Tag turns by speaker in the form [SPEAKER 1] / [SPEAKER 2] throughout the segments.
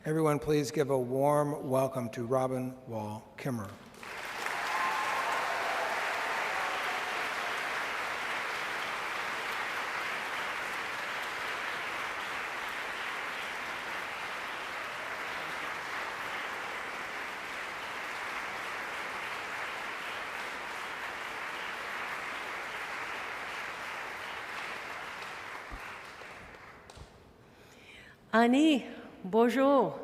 [SPEAKER 1] Everyone, please give a warm welcome to Robin Wall Kimmerer.
[SPEAKER 2] Ani, bonjour.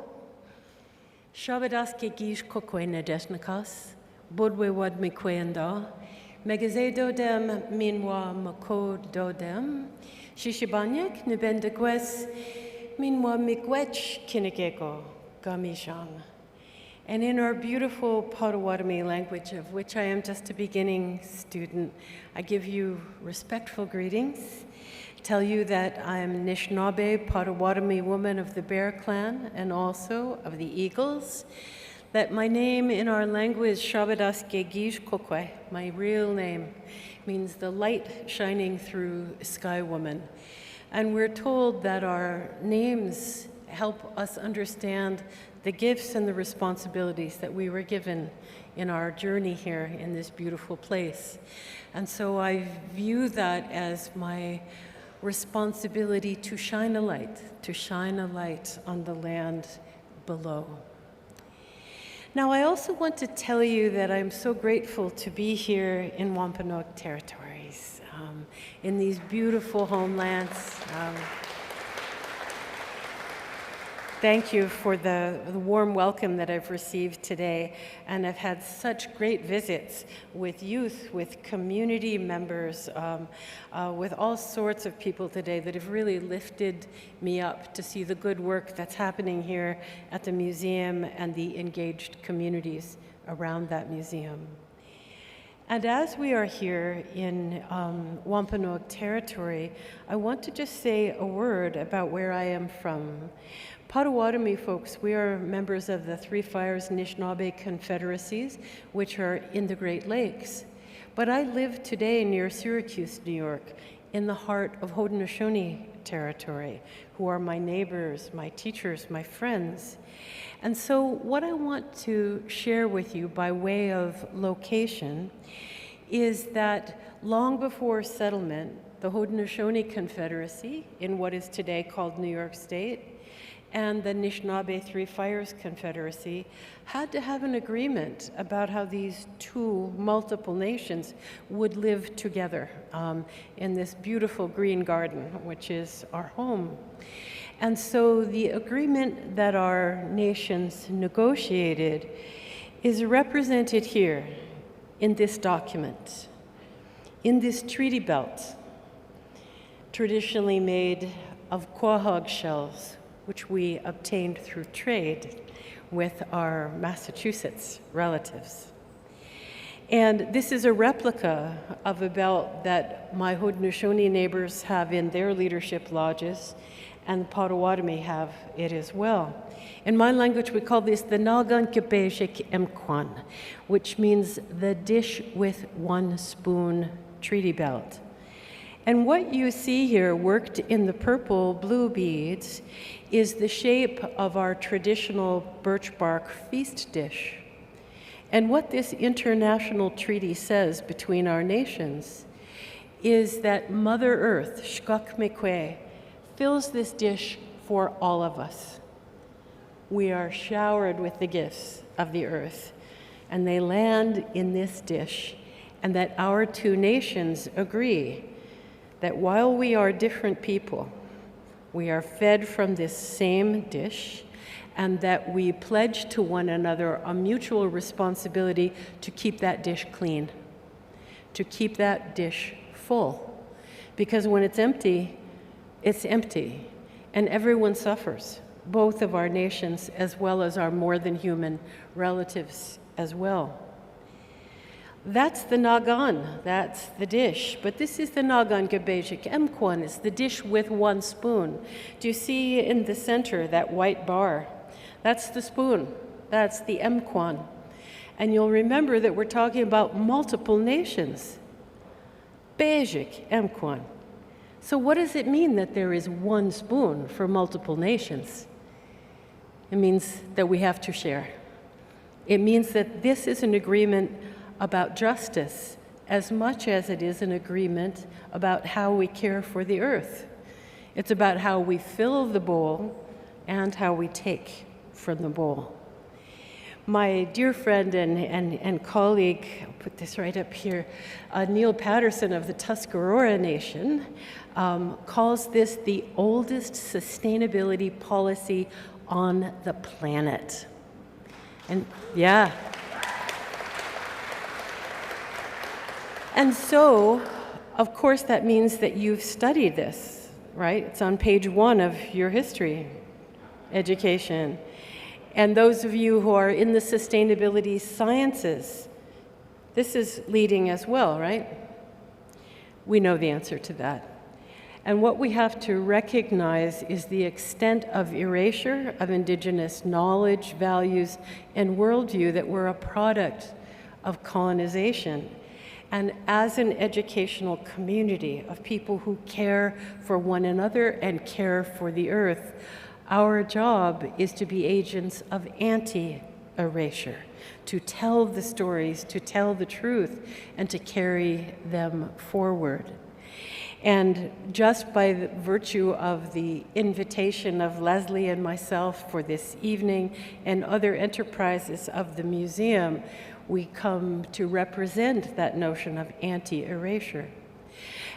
[SPEAKER 2] Shabadas ke gish kokwe na desnakas, bodwe wad mi kwenda, megazedo dem minwa mako dodem, shishibanyak nibendegwes minwa mikwech kinegeko gamishang. And in our beautiful Potawatomi language, of which I am just a beginning student, I give you respectful greetings. Tell you that I'm Anishinaabe Potawatomi woman of the Bear Clan and also of the Eagles, that my name in our language, Shabadas Gegish Kokwe, my real name, means the light shining through Sky Woman. And we're told that our names help us understand the gifts and the responsibilities that we were given in our journey here in this beautiful place. And so I view that as my responsibility to shine a light on the land below. Now, I also want to tell you that I'm so grateful to be here in Wampanoag territories, in these beautiful homelands. Thank you for the warm welcome that I've received today, and I've had such great visits with youth, with community members, with all sorts of people today that have really lifted me up to see the good work that's happening here at the museum and the engaged communities around that museum. And as we are here in Wampanoag territory, I want to just say a word about where I am from. Potawatomi folks, we are members of the Three Fires Anishinaabe Confederacies, which are in the Great Lakes. But I live today near Syracuse, New York, in the heart of Haudenosaunee territory, who are my neighbors, my teachers, my friends. And so what I want to share with you by way of location is that long before settlement, the Haudenosaunee Confederacy, in what is today called New York State, and the Anishinaabe Three Fires Confederacy had to have an agreement about how these two multiple nations would live together in this beautiful green garden, which is our home. And so the agreement that our nations negotiated is represented here in this document, in this treaty belt, traditionally made of quahog shells, which we obtained through trade with our Massachusetts relatives. And this is a replica of a belt that my Haudenosaunee neighbors have in their leadership lodges, and the Potawatomi have it as well. In my language, we call this the Nagan Kebeshik Mkwan, which means the dish with one spoon treaty belt. And what you see here, worked in the purple blue beads, is the shape of our traditional birch bark feast dish. And what this international treaty says between our nations is that Mother Earth, Shkak Mekwe, fills this dish for all of us. We are showered with the gifts of the earth, and they land in this dish, and that our two nations agree that while we are different people, we are fed from this same dish, and that we pledge to one another a mutual responsibility to keep that dish clean, to keep that dish full. Because when it's empty, and everyone suffers, both of our nations as well as our more than human relatives as well. That's the nagan, that's the dish. But this is the nagan gebejik emkwan, it's the dish with one spoon. Do you see in the center that white bar? That's the spoon, that's the emkwan. And you'll remember that we're talking about multiple nations. Bejik emkwan. So what does it mean that there is one spoon for multiple nations? It means that we have to share. It means that this is an agreement about justice as much as it is an agreement about how we care for the earth. It's about how we fill the bowl and how we take from the bowl. My dear friend and colleague, I'll put this right up here, Neil Patterson of the Tuscarora Nation, calls this the oldest sustainability policy on the planet. And yeah. And so, of course, that means that you've studied this, right? It's on page 1 of your history education. And those of you who are in the sustainability sciences, this is leading as well, right? We know the answer to that. And what we have to recognize is the extent of erasure of Indigenous knowledge, values, and worldview that were a product of colonization. And as an educational community of people who care for one another and care for the earth, our job is to be agents of anti-erasure, to tell the stories, to tell the truth, and to carry them forward. And just by the virtue of the invitation of Leslie and myself for this evening and other enterprises of the museum, we come to represent that notion of anti-erasure.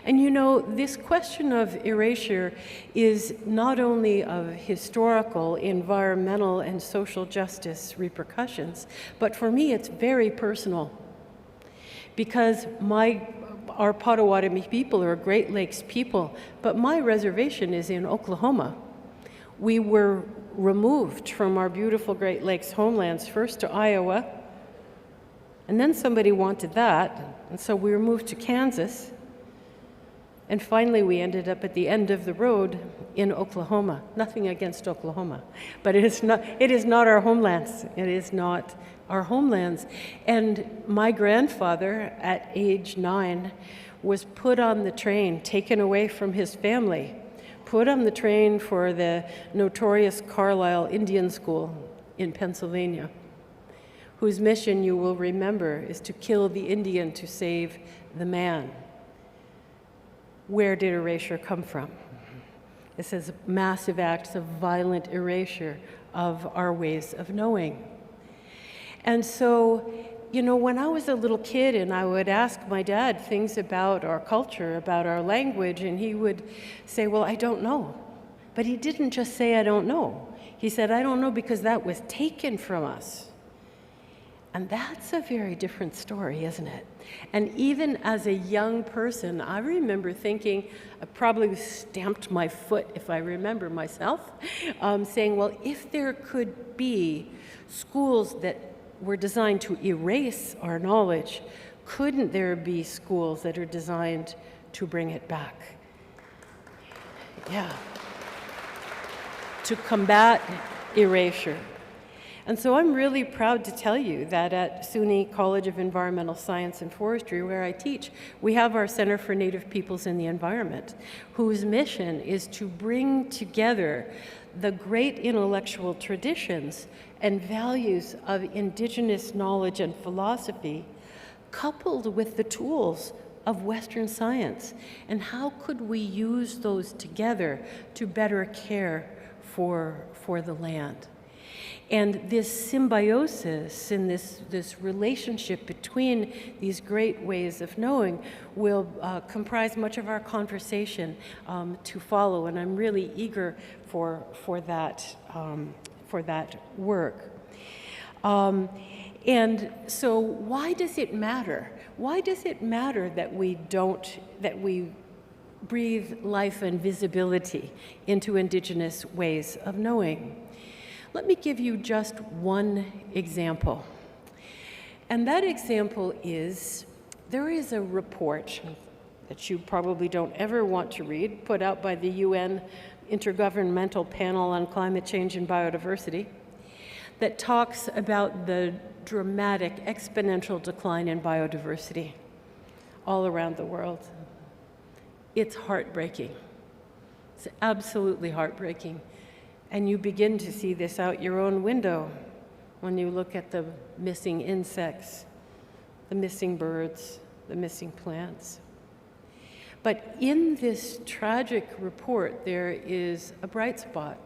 [SPEAKER 2] And you know, this question of erasure is not only of historical, environmental, and social justice repercussions, but for me it's very personal. Because our Potawatomi people are Great Lakes people, but my reservation is in Oklahoma. We were removed from our beautiful Great Lakes homelands, first to Iowa, and then somebody wanted that, and so we were moved to Kansas, and finally we ended up at the end of the road in Oklahoma. Nothing against Oklahoma, but it is not our homelands. It is not our homelands. And my grandfather, at age 9, was put on the train, taken away from his family, put on the train for the notorious Carlisle Indian School in Pennsylvania, whose mission, you will remember, is to kill the Indian to save the man. Where did erasure come from? This is massive acts of violent erasure of our ways of knowing. And so, you know, when I was a little kid and I would ask my dad things about our culture, about our language, and he would say, well, I don't know. But he didn't just say, I don't know. He said, I don't know because that was taken from us. And that's a very different story, isn't it? And even as a young person, I remember thinking, I probably stamped my foot if I remember myself, saying, well, if there could be schools that were designed to erase our knowledge, couldn't there be schools that are designed to bring it back? Yeah. To combat erasure. And so I'm really proud to tell you that at SUNY College of Environmental Science and Forestry, where I teach, we have our Center for Native Peoples in the Environment, whose mission is to bring together the great intellectual traditions and values of Indigenous knowledge and philosophy, coupled with the tools of Western science. And how could we use those together to better care for the land? And this symbiosis and this relationship between these great ways of knowing will comprise much of our conversation to follow, and I'm really eager for that work. And so, why does it matter? Why does it matter that we breathe life and visibility into Indigenous ways of knowing? Let me give you just one example. And that example is, there is a report that you probably don't ever want to read, put out by the UN Intergovernmental Panel on Climate Change and Biodiversity, that talks about the dramatic exponential decline in biodiversity all around the world. It's heartbreaking. It's absolutely heartbreaking. And you begin to see this out your own window when you look at the missing insects, the missing birds, the missing plants. But in this tragic report, there is a bright spot.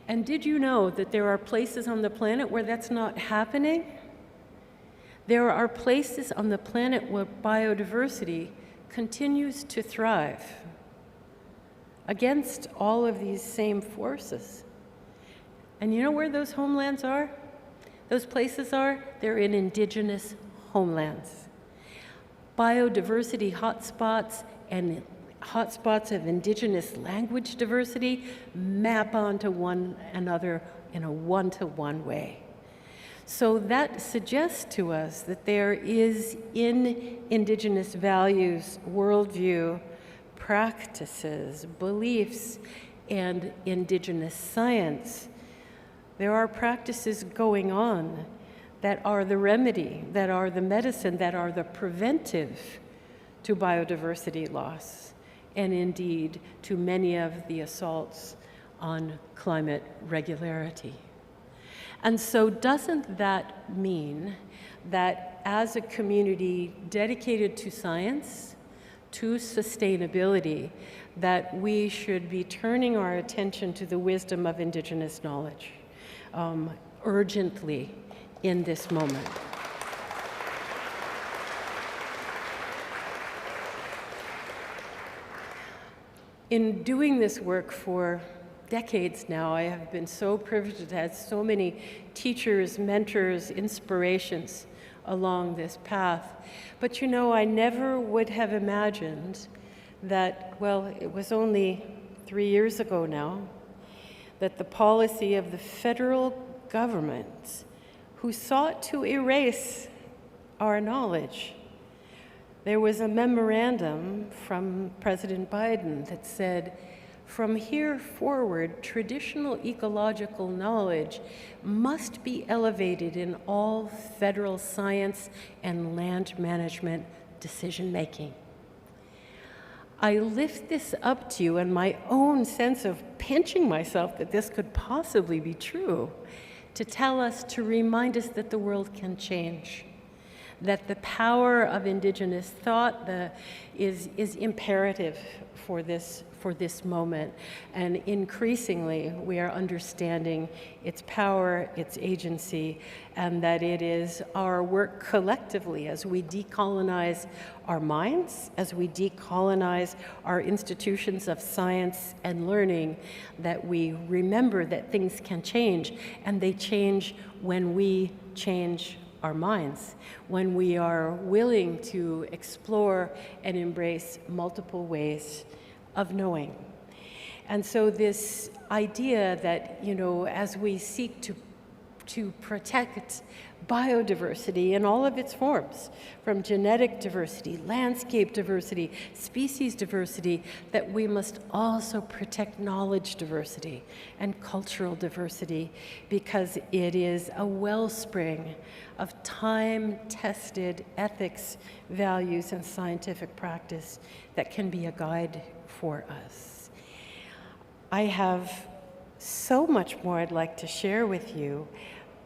[SPEAKER 2] And did you know that there are places on the planet where that's not happening? There are places on the planet where biodiversity continues to thrive against all of these same forces. And you know where those homelands are? Those places are? They're in indigenous homelands. Biodiversity hotspots and hotspots of indigenous language diversity map onto one another in a one-to-one way. So that suggests to us that there is in indigenous values, worldview, practices, beliefs, and indigenous science, there are practices going on that are the remedy, that are the medicine, that are the preventive to biodiversity loss, and indeed to many of the assaults on climate regularity. And so doesn't that mean that as a community dedicated to science, to sustainability, that we should be turning our attention to the wisdom of Indigenous knowledge urgently in this moment? In doing this work for decades now, I have been so privileged to have so many teachers, mentors, inspirations along this path. But you know, I never would have imagined that, well, it was only 3 years ago now, that the policy of the federal government, who sought to erase our knowledge. There was a memorandum from President Biden that said, from here forward, traditional ecological knowledge must be elevated in all federal science and land management decision-making. I lift this up to you in my own sense of pinching myself that this could possibly be true, to tell us, to remind us that the world can change, that the power of Indigenous thought is imperative for this moment. And increasingly, we are understanding its power, its agency, and that it is our work collectively as we decolonize our minds, as we decolonize our institutions of science and learning, that we remember that things can change, and they change when we change our minds, when we are willing to explore and embrace multiple ways of knowing. And so this idea that, you know, as we seek to protect biodiversity in all of its forms, from genetic diversity, landscape diversity, species diversity, that we must also protect knowledge diversity and cultural diversity, because it is a wellspring of time-tested ethics, values, and scientific practice that can be a guide for us. I have so much more I'd like to share with you,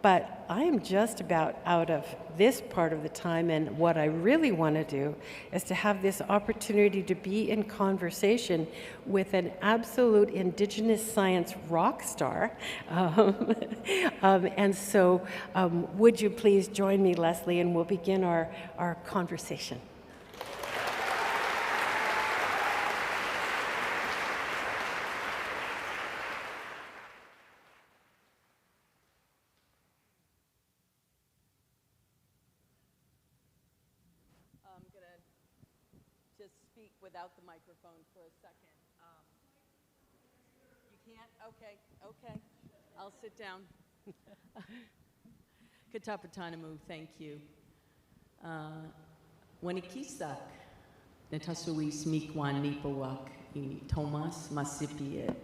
[SPEAKER 2] but I am just about out of this part of the time, and what I really want to do is to have this opportunity to be in conversation with an absolute Indigenous science rock star. And so would you please join me, Leslie, and we'll begin our conversation. Without the microphone for a second. You can't? Okay. I'll sit down. Katapatanamu, thank you. Wanikisak, Natasuis Mikwan Nipawak, Thomas Masipiet.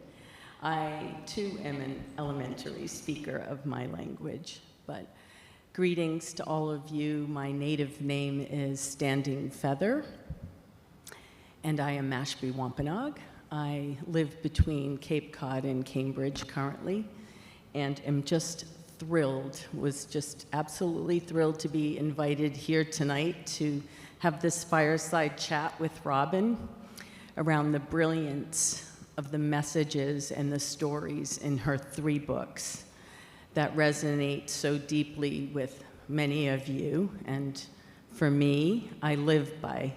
[SPEAKER 2] I, too, am an elementary speaker of my language, but greetings to all of you. My native name is Standing Feather, and I am Mashpee Wampanoag.
[SPEAKER 3] I live between Cape Cod and Cambridge currently, and am just thrilled, was just absolutely thrilled to be invited here tonight to have this fireside chat with Robin around the brilliance of the messages and the stories in her 3 books that resonate so deeply with many of you. And for me, I live by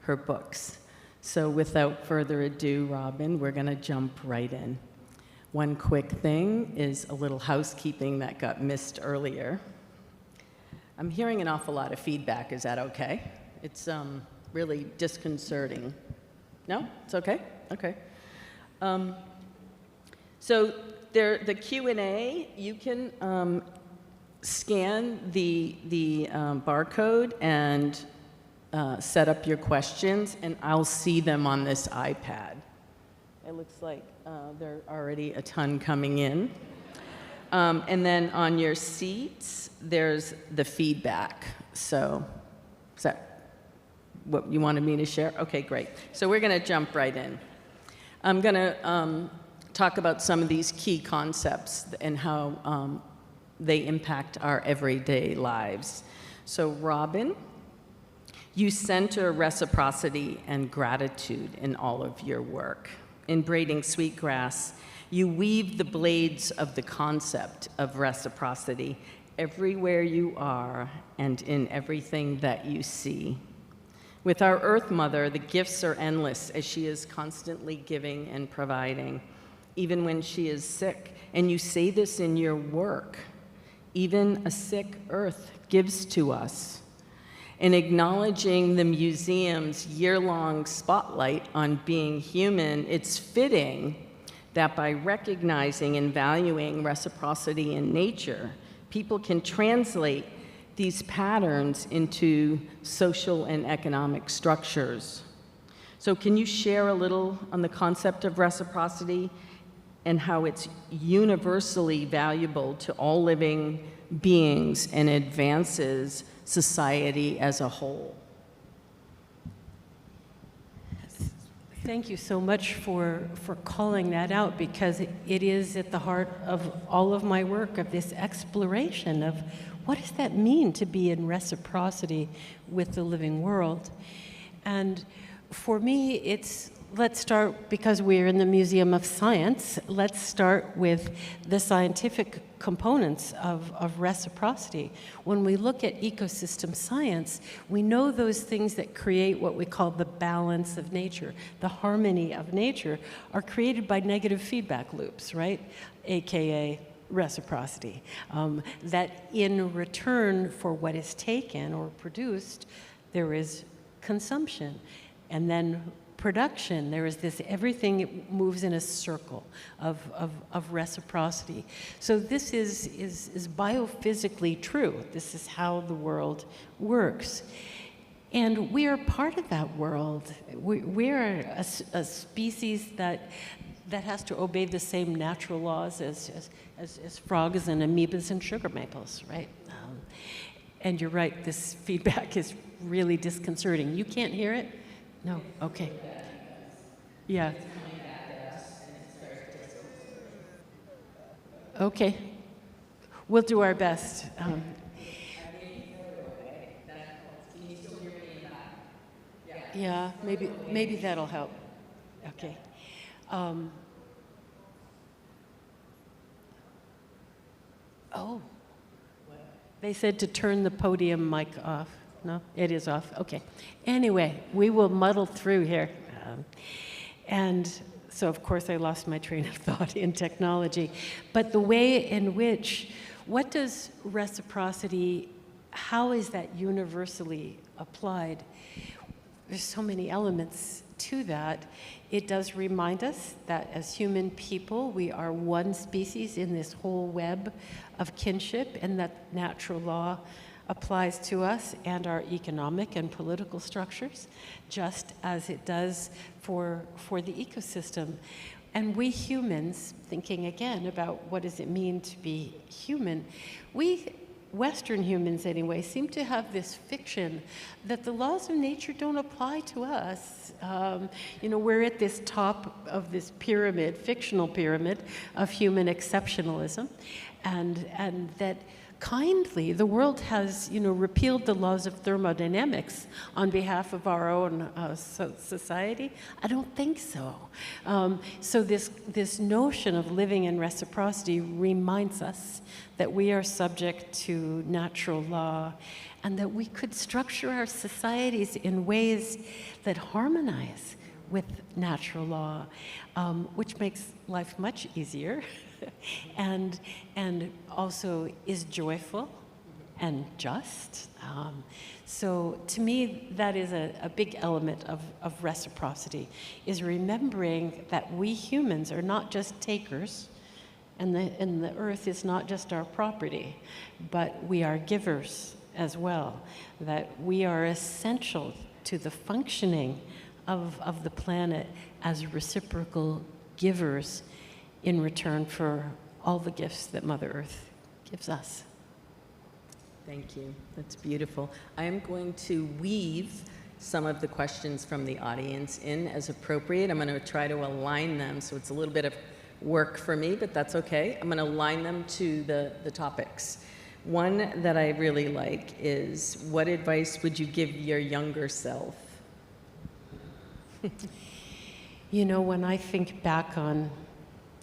[SPEAKER 3] her books. So without further ado, Robin, we're going to jump right in. One quick thing is a little housekeeping that got missed earlier. I'm hearing an awful lot of feedback. Is that okay? It's really disconcerting. No? It's okay? Okay. So the Q&A, you can scan the barcode and set up your questions, and I'll see them on this iPad. It looks like there are already a ton coming in. And then on your seats, there's the feedback. So is that what you wanted me to share? Okay, great. So we're going to jump right in. I'm going to talk about some of these key concepts and how they impact our everyday lives. So Robin, you center reciprocity and gratitude in all of your work. In Braiding Sweetgrass, you weave the blades of the concept of reciprocity everywhere you are and in everything that you see. With our Earth Mother, the gifts are endless as she is constantly giving and providing, even when she is sick. And you say this in your work. Even a sick Earth gives to us. In acknowledging the museum's year-long spotlight on being human, it's fitting that by recognizing and valuing reciprocity in nature, people can translate these patterns into social and economic structures. So can you share a little on the concept of reciprocity and how it's universally valuable to all living beings and advances society as a whole?
[SPEAKER 2] Thank you so much for calling that out, because it is at the heart of all of my work, of this exploration of what does that mean to be in reciprocity with the living world. And for me, let's start, because we're in the Museum of Science, let's start with the scientific components of reciprocity. When we look at ecosystem science, we know those things that create what we call the balance of nature, the harmony of nature, are created by negative feedback loops, right? AKA reciprocity. That in return for what is taken or produced, there is consumption. And then production, there is this, everything moves in a circle of reciprocity. So this is biophysically true. This is how the world works. And we are part of that world. We're a species that has to obey the same natural laws as frogs and amoebas and sugar maples, right? And you're right, this feedback is really disconcerting. You can't hear it? No, okay. Yeah. Okay. We'll do our best. Yeah, maybe that'll help. Okay. Oh. They said to turn the podium mic off. No, it is off. Okay. Anyway, we will muddle through here. And so, of course, I lost my train of thought in technology. But the way in which, what does reciprocity, how is that universally applied? There's so many elements to that. It does remind us that as human people, we are one species in this whole web of kinship, and that natural law applies to us and our economic and political structures, just as it does for the ecosystem. And we humans, thinking again about what does it mean to be human, we Western humans anyway, seem to have this fiction that the laws of nature don't apply to us. We're at this top of this pyramid, fictional pyramid, of human exceptionalism, and that kindly the world has, repealed the laws of thermodynamics on behalf of our own society. I don't think so. So this notion of living in reciprocity reminds us that we are subject to natural law and that we could structure our societies in ways that harmonize with natural law, which makes life much easier and also is joyful and just. So to me, that is a big element of reciprocity, is remembering that we humans are not just takers, and the earth is not just our property, but we are givers as well, that we are essential to the functioning of the planet as reciprocal givers in return for all the gifts that Mother Earth gives us.
[SPEAKER 3] Thank you. That's beautiful. I am going to weave some of the questions from the audience in as appropriate. I'm going to try to align them, so it's a little bit of work for me, but that's okay. I'm going to align them to the topics. One that I really like is, what advice would you give your younger self?
[SPEAKER 2] When I think back on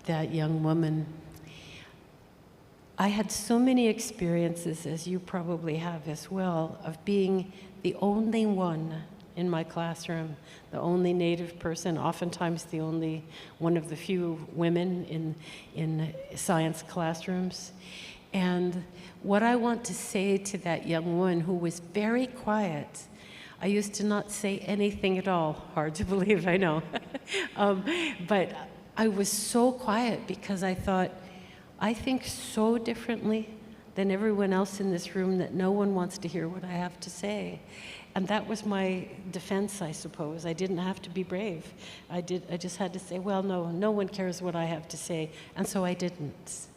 [SPEAKER 2] that young woman, I had so many experiences, as you probably have as well, of being the only one in my classroom, the only Native person, oftentimes the only one of the few women in science classrooms. And what I want to say to that young woman who was very quiet, I used to not say anything at all. Hard to believe, I know. But I was so quiet because I thought, I think so differently than everyone else in this room that no one wants to hear what I have to say. And that was my defense, I suppose. I didn't have to be brave. I just had to say, well, no one cares what I have to say. And so I didn't.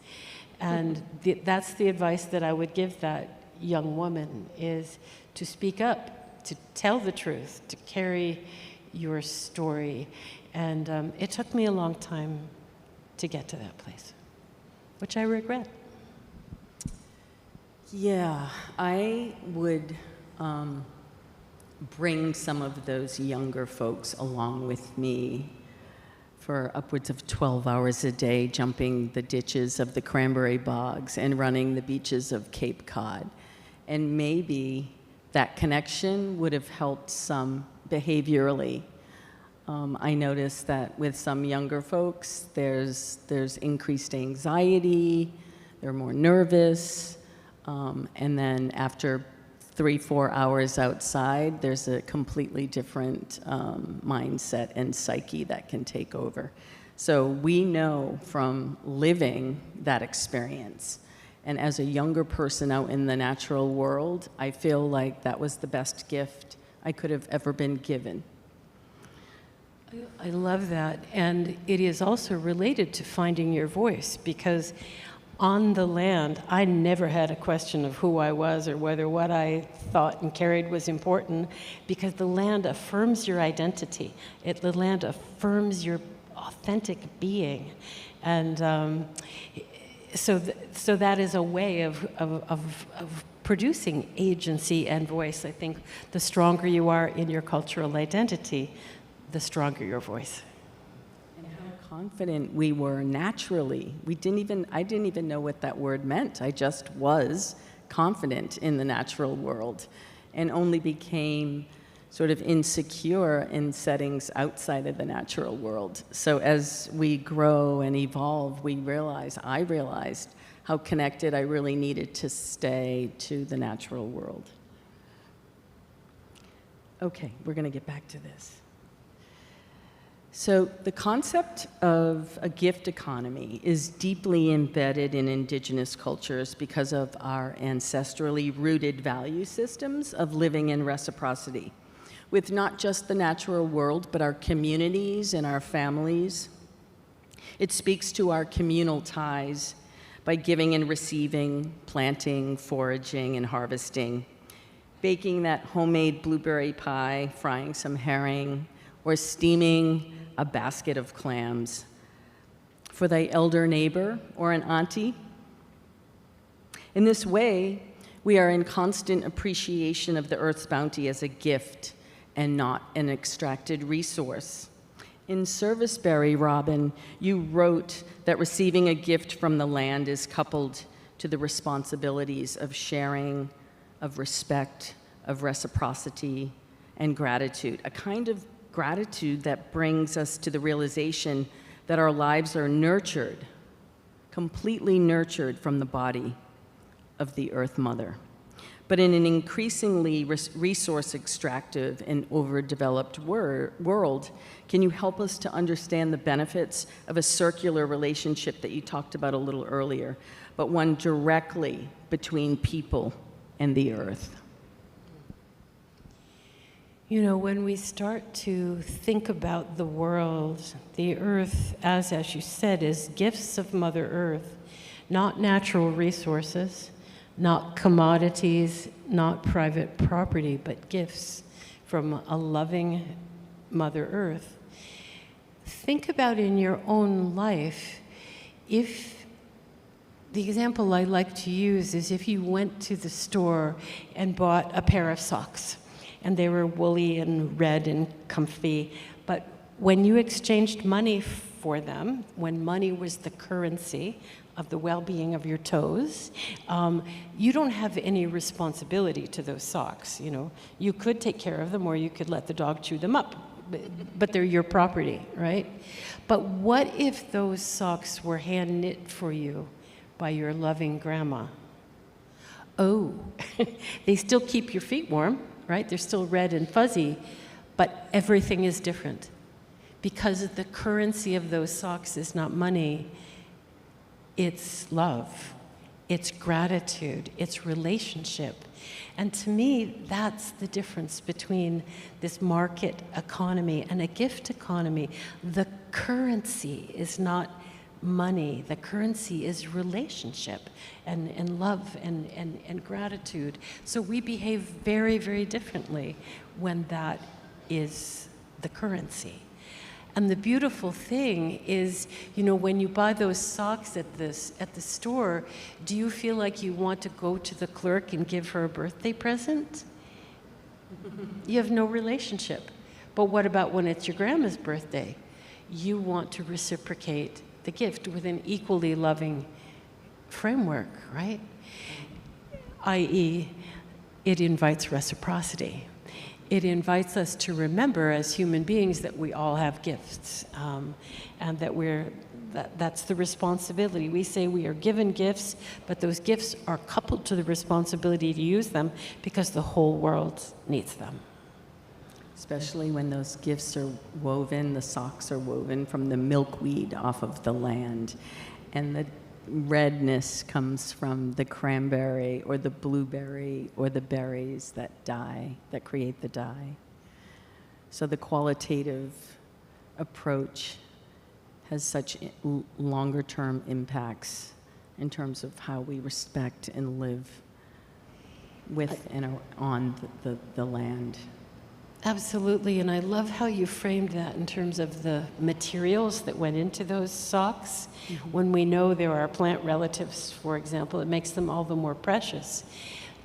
[SPEAKER 2] And that's the advice that I would give that young woman, is to speak up, to tell the truth, to carry your story. And it took me a long time to get to that place, which I regret.
[SPEAKER 3] Yeah, I would bring some of those younger folks along with me for upwards of 12 hours a day, jumping the ditches of the cranberry bogs and running the beaches of Cape Cod. And maybe that connection would have helped some behaviorally. I noticed that with some younger folks, there's increased anxiety, they're more nervous, and then after 3-4 hours outside, there's a completely different mindset and psyche that can take over. So we know from living that experience, and as a younger person out in the natural world, I feel like that was the best gift I could have ever been given.
[SPEAKER 2] I love that. And it is also related to finding your voice, because on the land, I never had a question of who I was or whether what I thought and carried was important, because the land affirms your identity. The land affirms your authentic being. And so that is a way of producing agency and voice. I think the stronger you are in your cultural identity, the stronger your voice.
[SPEAKER 3] And how confident we were naturally. I didn't even know what that word meant. I just was confident in the natural world, and only became sort of insecure in settings outside of the natural world. So as we grow and evolve, I realized how connected I really needed to stay to the natural world. Okay, we're going to get back to this. So the concept of a gift economy is deeply embedded in Indigenous cultures because of our ancestrally rooted value systems of living in reciprocity with not just the natural world, but our communities and our families. It speaks to our communal ties, by giving and receiving, planting, foraging, and harvesting, baking that homemade blueberry pie, frying some herring, or steaming a basket of clams. For thy elder neighbor or an auntie. In this way, we are in constant appreciation of the earth's bounty as a gift and not an extracted resource. In Serviceberry, Robin, you wrote that receiving a gift from the land is coupled to the responsibilities of sharing, of respect, of reciprocity, and gratitude, a kind of gratitude that brings us to the realization that our lives are nurtured, completely nurtured from the body of the Earth Mother. But in an increasingly resource extractive and overdeveloped world, can you help us to understand the benefits of a circular relationship that you talked about a little earlier, but one directly between people and the earth?
[SPEAKER 2] You know, when we start to think about the world, the earth, as you said, is gifts of Mother Earth, not natural resources, not commodities, not private property, but gifts from a loving Mother Earth. Think about in your own life, if the example I like to use is if you went to the store and bought a pair of socks, and they were woolly and red and comfy, but when you exchanged money for them, when money was the currency of the well-being of your toes, you don't have any responsibility to those socks. You know, you could take care of them, or you could let the dog chew them up, but they're your property, right? But what if those socks were hand knit for you by your loving grandma? Oh, they still keep your feet warm, right? They're still red and fuzzy, but everything is different because the currency of those socks is not money. It's love, it's gratitude, it's relationship. And to me, that's the difference between this market economy and a gift economy. The currency is not money, the currency is relationship and love and gratitude. So we behave very, very differently when that is the currency. And the beautiful thing is, you know, when you buy those socks at the store, do you feel like you want to go to the clerk and give her a birthday present? You have no relationship. But what about when it's your grandma's birthday? You want to reciprocate the gift with an equally loving framework, right? i.e., it invites reciprocity. It invites us to remember as human beings that we all have gifts, and that that's the responsibility. We say we are given gifts, but those gifts are coupled to the responsibility to use them because the whole world needs them.
[SPEAKER 3] Especially when those gifts are woven, the socks are woven from the milkweed off of the land, and the redness comes from the cranberry or the blueberry or the berries that dye, that create the dye. So the qualitative approach has such longer-term impacts in terms of how we respect and live with and on the land.
[SPEAKER 2] Absolutely, and I love how you framed that in terms of the materials that went into those socks. Mm-hmm. When we know there are plant relatives, for example, it makes them all the more precious.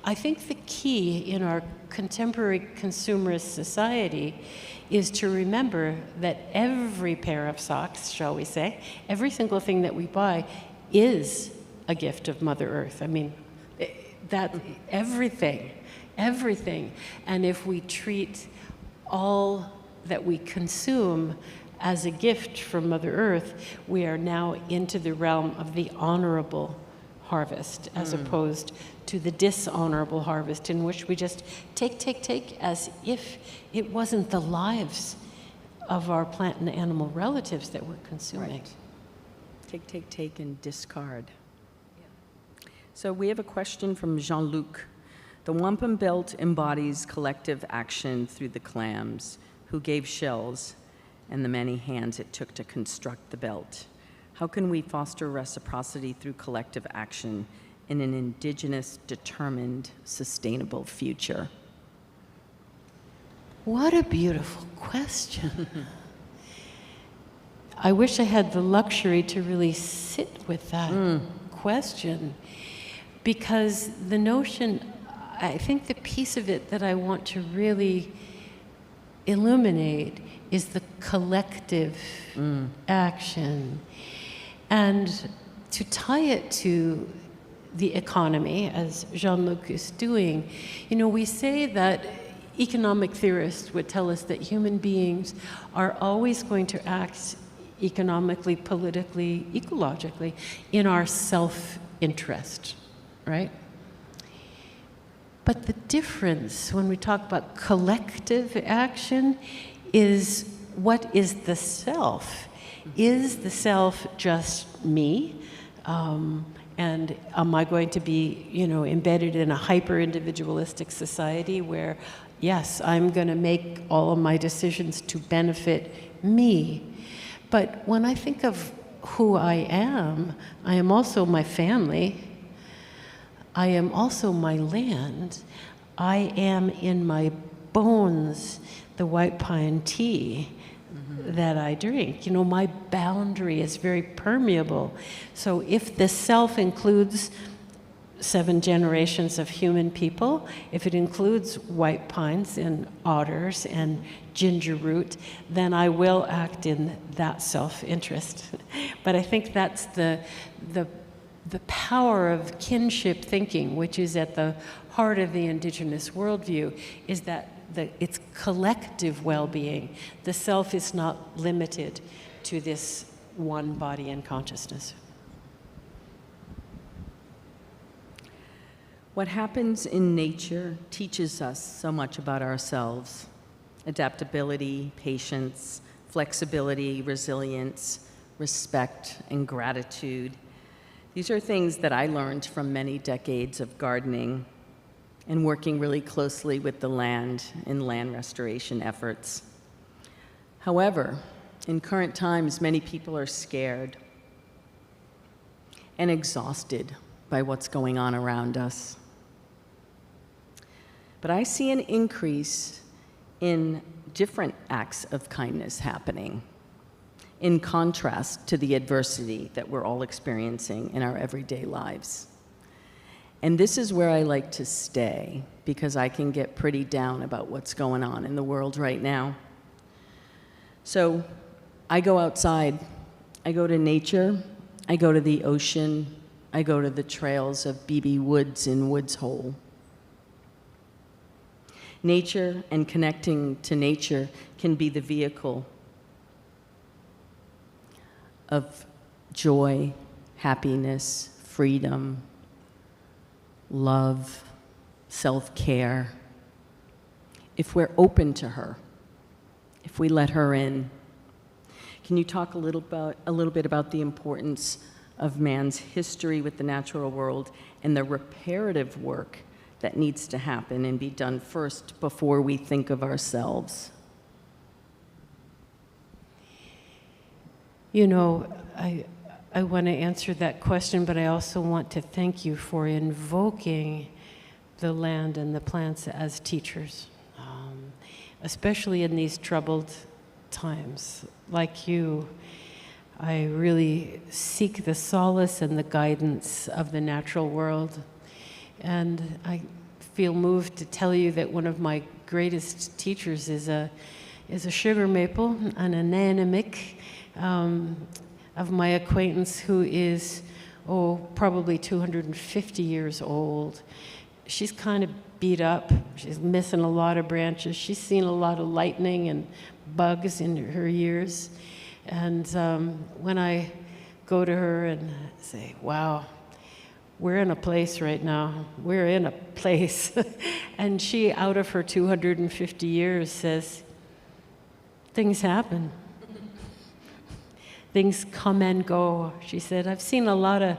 [SPEAKER 2] I think the key in our contemporary consumerist society is to remember that every pair of socks, shall we say, every single thing that we buy is a gift of Mother Earth. I mean, that everything. And if we treat all that we consume as a gift from Mother Earth, we are now into the realm of the honorable harvest, as opposed to the dishonorable harvest in which we just take as if it wasn't the lives of our plant and animal relatives that we're consuming.
[SPEAKER 3] Right. Take, and discard. Yeah. So we have a question from Jean-Luc. The wampum belt embodies collective action through the clams, who gave shells, and the many hands it took to construct the belt. How can we foster reciprocity through collective action in an Indigenous, determined, sustainable future?
[SPEAKER 2] What a beautiful question. I wish I had the luxury to really sit with that question, because the notion, I think the piece of it that I want to really illuminate is the collective action. And to tie it to the economy, as Jean-Luc is doing, you know, we say that economic theorists would tell us that human beings are always going to act economically, politically, ecologically in our self-interest, right? But the difference when we talk about collective action is, what is the self? Is the self just me? And am I going to be, you know, embedded in a hyper-individualistic society where, yes, I'm going to make all of my decisions to benefit me? But when I think of who I am also my family. I am also my land. I am in my bones the white pine tea that I drink. You know, my boundary is very permeable. So if the self includes 7 generations of human people, if it includes white pines and otters and ginger root, then I will act in that self-interest. But I think that's the power of kinship thinking, which is at the heart of the Indigenous worldview, is that it's collective well-being. The self is not limited to this one body and consciousness.
[SPEAKER 3] What happens in nature teaches us so much about ourselves: adaptability, patience, flexibility, resilience, respect, and gratitude. These are things that I learned from many decades of gardening and working really closely with the land in land restoration efforts. However, in current times, many people are scared and exhausted by what's going on around us. But I see an increase in different acts of kindness happening, in contrast to the adversity that we're all experiencing in our everyday lives. And this is where I like to stay, because I can get pretty down about what's going on in the world right now. So I go outside, I go to nature, I go to the ocean, I go to the trails of B.B. Woods in Woods Hole. Nature and connecting to nature can be the vehicle of joy, happiness, freedom, love, self-care, if we're open to her, if we let her in. Can you talk a little bit about the importance of man's history with the natural world and the reparative work that needs to happen and be done first before we think of ourselves?
[SPEAKER 2] You know, I want to answer that question, but I also want to thank you for invoking the land and the plants as teachers, especially in these troubled times. Like you, I really seek the solace and the guidance of the natural world. And I feel moved to tell you that one of my greatest teachers is a sugar maple, an anemonic, of my acquaintance, who is, probably 250 years old. She's kind of beat up. She's missing a lot of branches. She's seen a lot of lightning and bugs in her years. And when I go to her and say, wow, we're in a place right now. We're in a place. And she, out of her 250 years, says, things happen. Things come and go. She said, I've seen a lot of,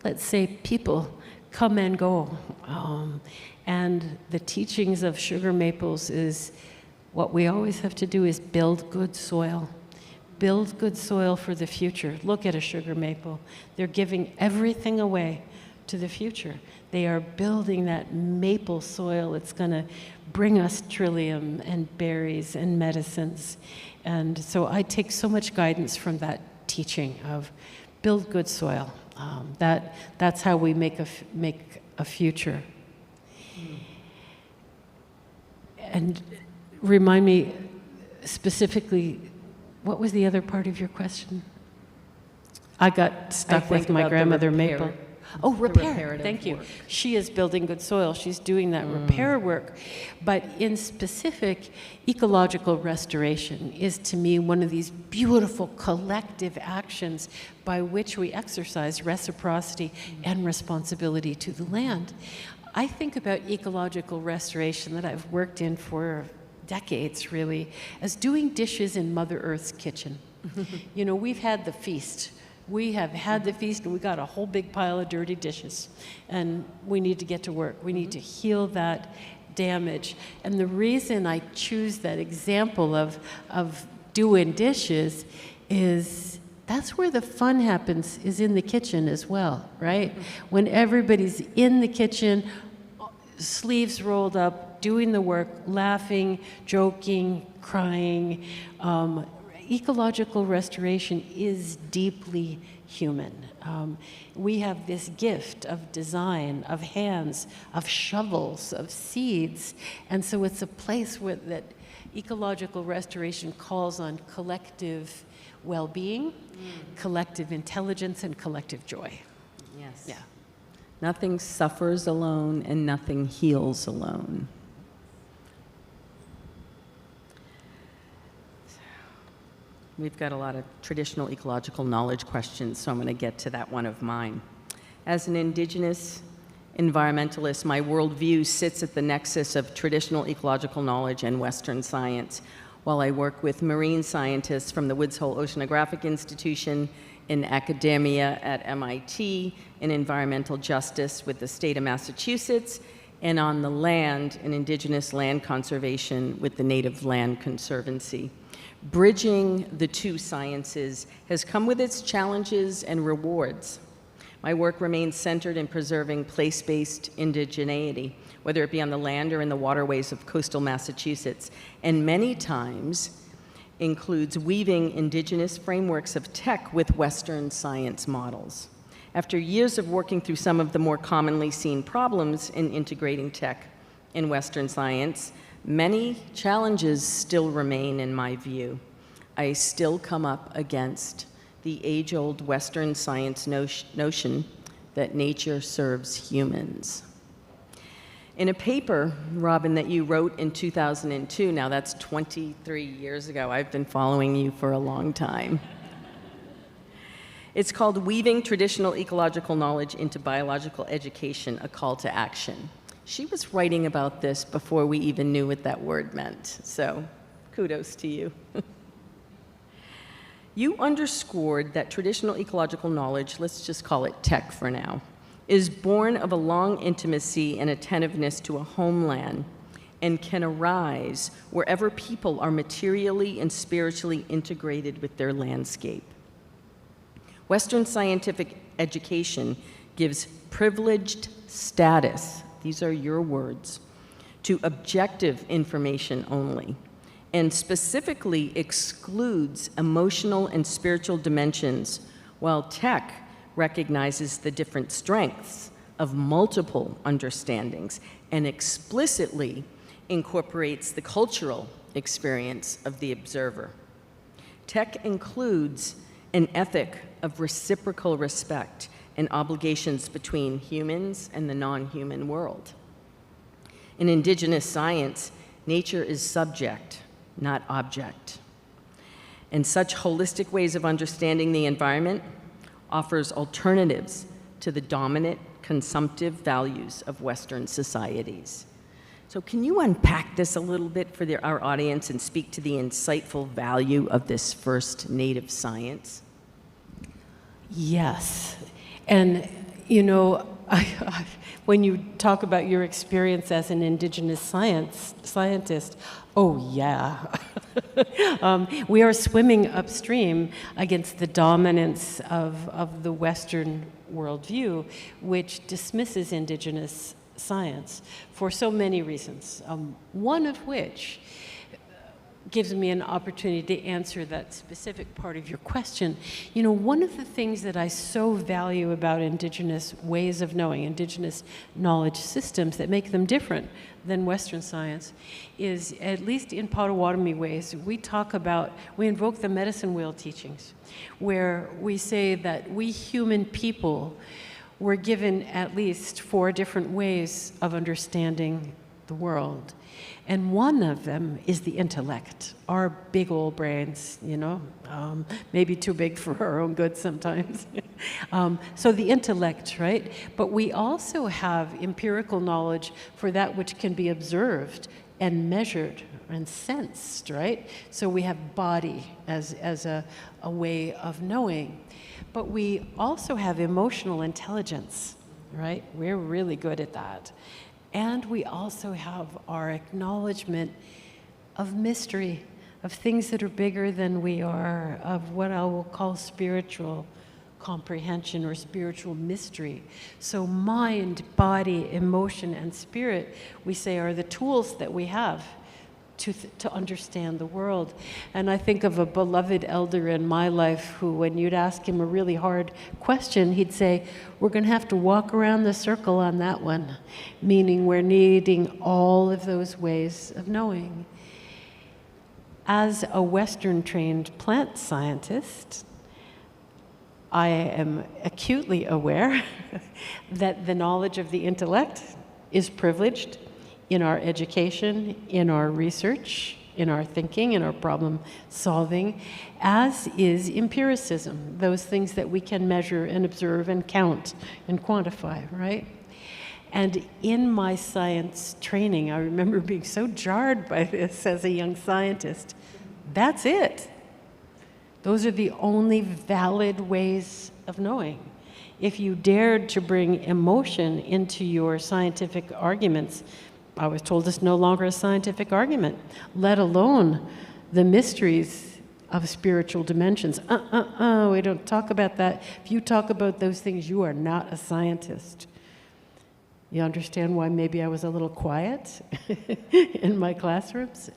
[SPEAKER 2] let's say, people come and go. And the teachings of sugar maples is what we always have to do is build good soil, build good soil for the future. Look at a sugar maple. They're giving everything away to the future. They are building that maple soil. It's going to bring us trillium and berries and medicines. And so I take so much guidance from that teaching of build good soil. That's how we make a future. And remind me specifically, what was the other part of your question? I got stuck with my grandmother maple. Oh, repair. Thank you. She is building good soil. She's doing that repair work. But in specific, ecological restoration is to me one of these beautiful collective actions by which we exercise reciprocity and responsibility to the land. I think about ecological restoration that I've worked in for decades, really, as doing dishes in Mother Earth's kitchen. You know, we've had the feast. We have had the feast, and we got a whole big pile of dirty dishes, and we need to get to work. We need to heal that damage. And the reason I choose that example of doing dishes is that's where the fun happens, is in the kitchen as well, right? When everybody's in the kitchen, sleeves rolled up, doing the work, laughing, joking, crying. Ecological restoration is deeply human. We have this gift of design, of hands, of shovels, of seeds, and so it's a place where that ecological restoration calls on collective well-being, collective intelligence, and collective joy.
[SPEAKER 3] Yes.
[SPEAKER 2] Yeah.
[SPEAKER 3] Nothing suffers alone and nothing heals alone. We've got a lot of traditional ecological knowledge questions, so I'm going to get to that one of mine. As an Indigenous environmentalist, my worldview sits at the nexus of traditional ecological knowledge and Western science, while I work with marine scientists from the Woods Hole Oceanographic Institution, in academia at MIT, in environmental justice with the state of Massachusetts, and on the land, in Indigenous land conservation with the Native Land Conservancy. Bridging the two sciences has come with its challenges and rewards. My work remains centered in preserving place-based indigeneity, whether it be on the land or in the waterways of coastal Massachusetts, and many times includes weaving Indigenous frameworks of tech with Western science models. After years of working through some of the more commonly seen problems in integrating tech in Western science, many challenges still remain in my view. I still come up against the age-old Western science notion that nature serves humans. In a paper, Robin, that you wrote in 2002, now that's 23 years ago, I've been following you for a long time. It's called Weaving Traditional Ecological Knowledge into Biological Education, a Call to Action. She was writing about this before we even knew what that word meant, so kudos to you. You underscored that traditional ecological knowledge, let's just call it tech for now, is born of a long intimacy and attentiveness to a homeland and can arise wherever people are materially and spiritually integrated with their landscape. Western scientific education gives privileged status, these are your words, to objective information only, and specifically excludes emotional and spiritual dimensions, while tech recognizes the different strengths of multiple understandings and explicitly incorporates the cultural experience of the observer. Tech includes an ethic of reciprocal respect and obligations between humans and the non-human world. In Indigenous science, nature is subject, not object. And such holistic ways of understanding the environment offers alternatives to the dominant consumptive values of Western societies. So can you unpack this a little bit for our audience and speak to the insightful value of this first native science?
[SPEAKER 2] Yes. And, you know, when you talk about your experience as an Indigenous scientist, oh yeah. We are swimming upstream against the dominance of the Western worldview, which dismisses Indigenous science for so many reasons, one of which gives me an opportunity to answer that specific part of your question. You know, one of the things that I so value about Indigenous ways of knowing, Indigenous knowledge systems that make them different than Western science, is, at least in Potawatomi ways, we invoke the medicine wheel teachings, where we say that we human people were given at least 4 different ways of understanding the world. And one of them is the intellect, our big old brains, you know, maybe too big for our own good sometimes. So the intellect, right? But we also have empirical knowledge for that which can be observed and measured and sensed, right? So we have body as a way of knowing. But we also have emotional intelligence, right? We're really good at that. And we also have our acknowledgement of mystery, of things that are bigger than we are, of what I will call spiritual comprehension or spiritual mystery. So mind, body, emotion, and spirit, we say, are the tools that we have to understand the world. And I think of a beloved elder in my life who, when you'd ask him a really hard question, he'd say, we're going to have to walk around the circle on that one, meaning we're needing all of those ways of knowing. As a Western-trained plant scientist, I am acutely aware that the knowledge of the intellect is privileged in our education, in our research, in our thinking, in our problem solving, as is empiricism, those things that we can measure and observe and count and quantify, right? And in my science training, I remember being so jarred by this as a young scientist. That's it. Those are the only valid ways of knowing. If you dared to bring emotion into your scientific arguments, I was told it's no longer a scientific argument, let alone the mysteries of spiritual dimensions. We don't talk about that. If you talk about those things, you are not a scientist. You understand why maybe I was a little quiet in my classrooms?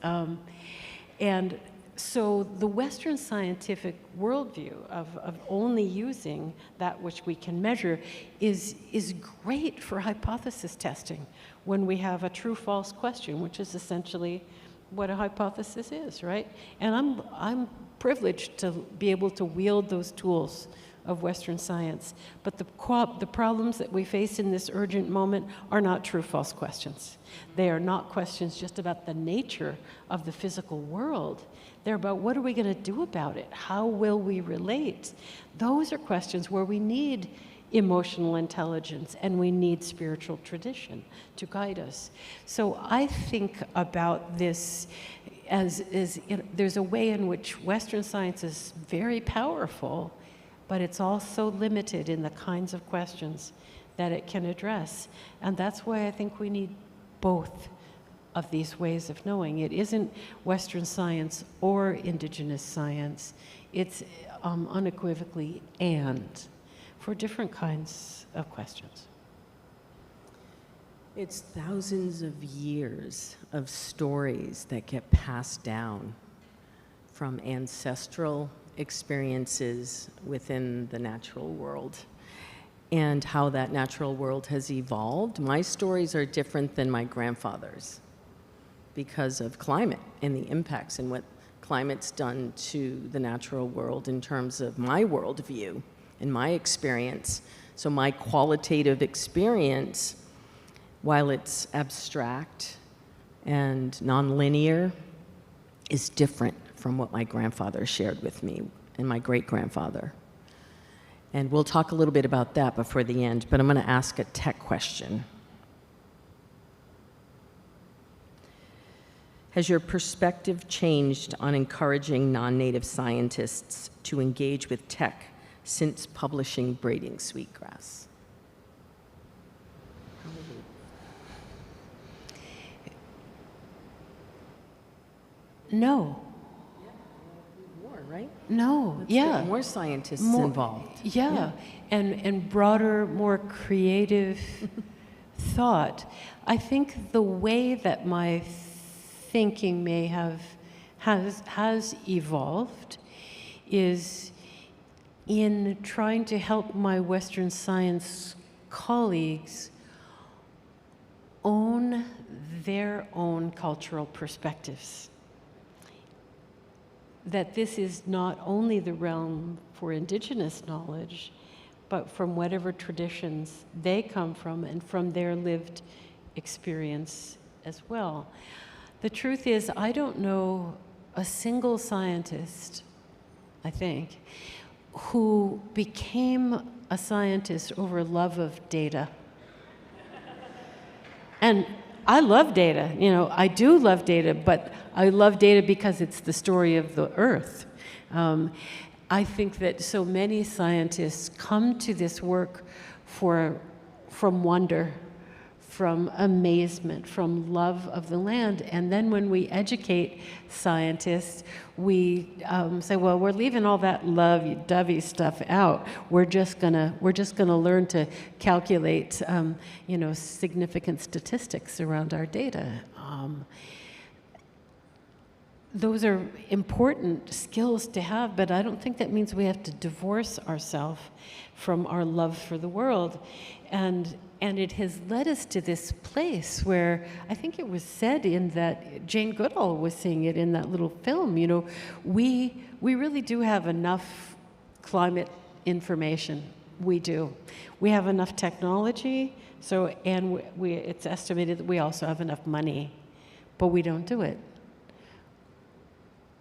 [SPEAKER 2] And so the Western scientific worldview of only using that which we can measure is great for hypothesis testing when we have a true-false question, which is essentially what a hypothesis is, right? And I'm privileged to be able to wield those tools of Western science. But the problems that we face in this urgent moment are not true-false questions. They are not questions just about the nature of the physical world. They're about what are we going to do about it? How will we relate? Those are questions where we need emotional intelligence and we need spiritual tradition to guide us. So I think about this as there's a way in which Western science is very powerful, but it's also limited in the kinds of questions that it can address. And that's why I think we need both of these ways of knowing. It isn't Western science or Indigenous science. It's unequivocally and for different kinds of questions.
[SPEAKER 3] It's thousands of years of stories that get passed down from ancestral experiences within the natural world and how that natural world has evolved. My stories are different than my grandfather's because of climate and the impacts and what climate's done to the natural world in terms of my worldview and my experience. So my qualitative experience, while it's abstract and nonlinear, is different from what my grandfather shared with me and my great-grandfather. And we'll talk a little bit about that before the end, but I'm going to ask a tech question. Has your perspective changed on encouraging non-native scientists to engage with tech since publishing Braiding Sweetgrass?
[SPEAKER 2] No,
[SPEAKER 3] More, right?
[SPEAKER 2] no,
[SPEAKER 3] Let's
[SPEAKER 2] yeah.
[SPEAKER 3] get more scientists
[SPEAKER 2] More-
[SPEAKER 3] involved.
[SPEAKER 2] Yeah, and broader, more creative thought. I think the way that my thinking may have has evolved is in trying to help my Western science colleagues own their own cultural perspectives. That this is not only the realm for Indigenous knowledge, but from whatever traditions they come from and from their lived experience as well. The truth is, I don't know a single scientist, I think, who became a scientist over love of data. And I love data, I do love data, but I love data because it's the story of the earth. I think that so many scientists come to this work from wonder, from amazement, from love of the land. And then when we educate scientists, we say, well, we're leaving all that lovey-dovey stuff out. We're just gonna learn to calculate, significant statistics around our data. Those are important skills to have, but I don't think that means we have to divorce ourselves from our love for the world. And it has led us to this place where I think it was said in that, Jane Goodall was saying it in that little film, we really do have enough climate information. We do. We have enough technology, and it's estimated that we also have enough money, but we don't do it.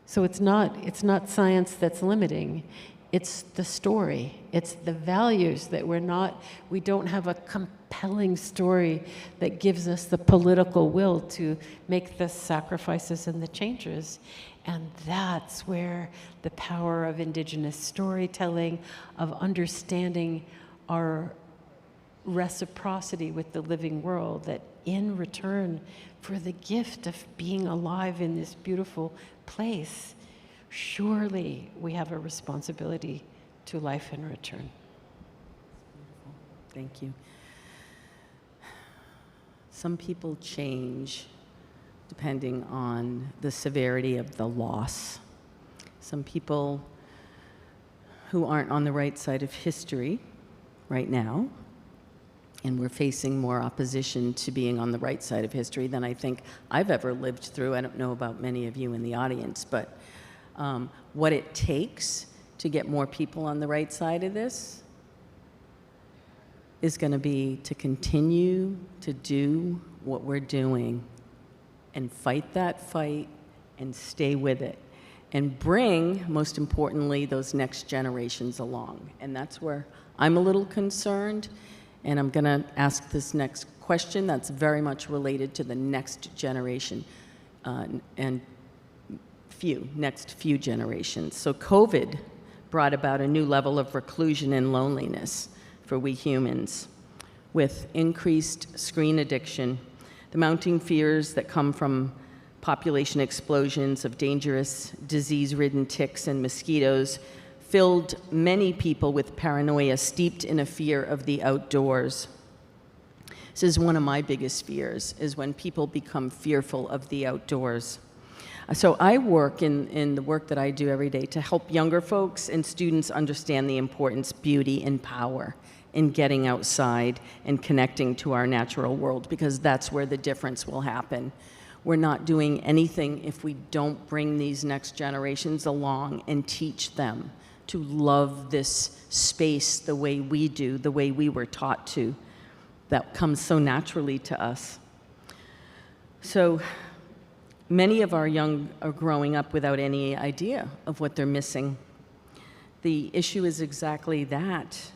[SPEAKER 2] So it's not science that's limiting. It's the story. It's the values that we don't have a compelling story that gives us the political will to make the sacrifices and the changes. And that's where the power of Indigenous storytelling, of understanding our reciprocity with the living world, that in return for the gift of being alive in this beautiful place, surely we have a responsibility to life in return.
[SPEAKER 3] Thank you. Some people change depending on the severity of the loss. Some people who aren't on the right side of history right now, and we're facing more opposition to being on the right side of history than I think I've ever lived through. I don't know about many of you in the audience, but what it takes to get more people on the right side of this is going to be to continue to do what we're doing and fight that fight and stay with it and bring, most importantly, those next generations along. And that's where I'm a little concerned. And I'm going to ask this next question that's very much related to the next generation and next few generations. So COVID brought about a new level of reclusion and loneliness for we humans, with increased screen addiction, the mounting fears that come from population explosions of dangerous disease-ridden ticks and mosquitoes filled many people with paranoia, steeped in a fear of the outdoors. This is one of my biggest fears, is when people become fearful of the outdoors. So I work in the work that I do every day to help younger folks and students understand the importance, beauty, and power in getting outside and connecting to our natural world, because that's where the difference will happen. We're not doing anything if we don't bring these next generations along and teach them to love this space the way we do, the way we were taught to. That comes so naturally to us. So many of our young are growing up without any idea of what they're missing. The issue is exactly that,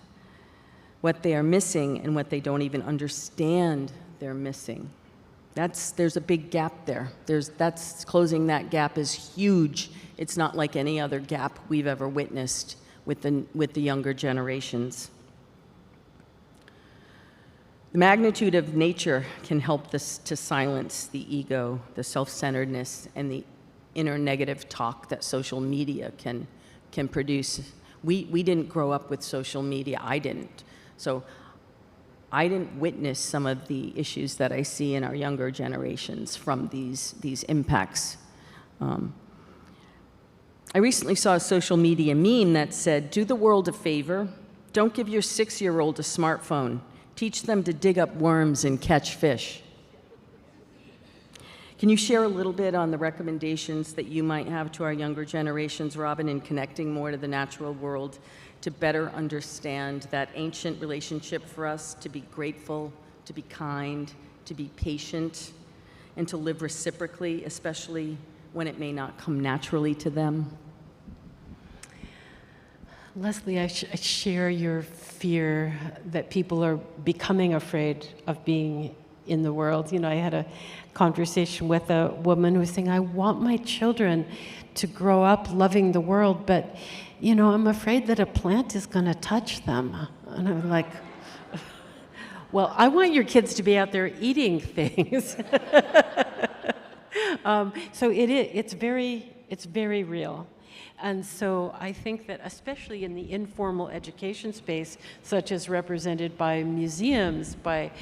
[SPEAKER 3] what they are missing and what they don't even understand they're missing. There's a big gap there. Closing that gap is huge. It's not like any other gap we've ever witnessed with the younger generations. The magnitude of nature can help this to silence the ego, the self-centeredness, and the inner negative talk that social media can produce. We didn't grow up with social media. I didn't. So I didn't witness some of the issues that I see in our younger generations from these impacts. I recently saw a social media meme that said, "Do the world a favor. Don't give your 6-year-old a smartphone. Teach them to dig up worms and catch fish." Can you share a little bit on the recommendations that you might have to our younger generations, Robin, in connecting more to the natural world, to better understand that ancient relationship for us, to be grateful, to be kind, to be patient, and to live reciprocally, especially when it may not come naturally to them?
[SPEAKER 2] Leslie, I share your fear that people are becoming afraid of being in the world. You know, I had a conversation with a woman who was saying, I want my children to grow up loving the world, but, you know, I'm afraid that a plant is going to touch them. And I'm like, well, I want your kids to be out there eating things. So it's very real. And so I think that especially in the informal education space, such as represented by museums, by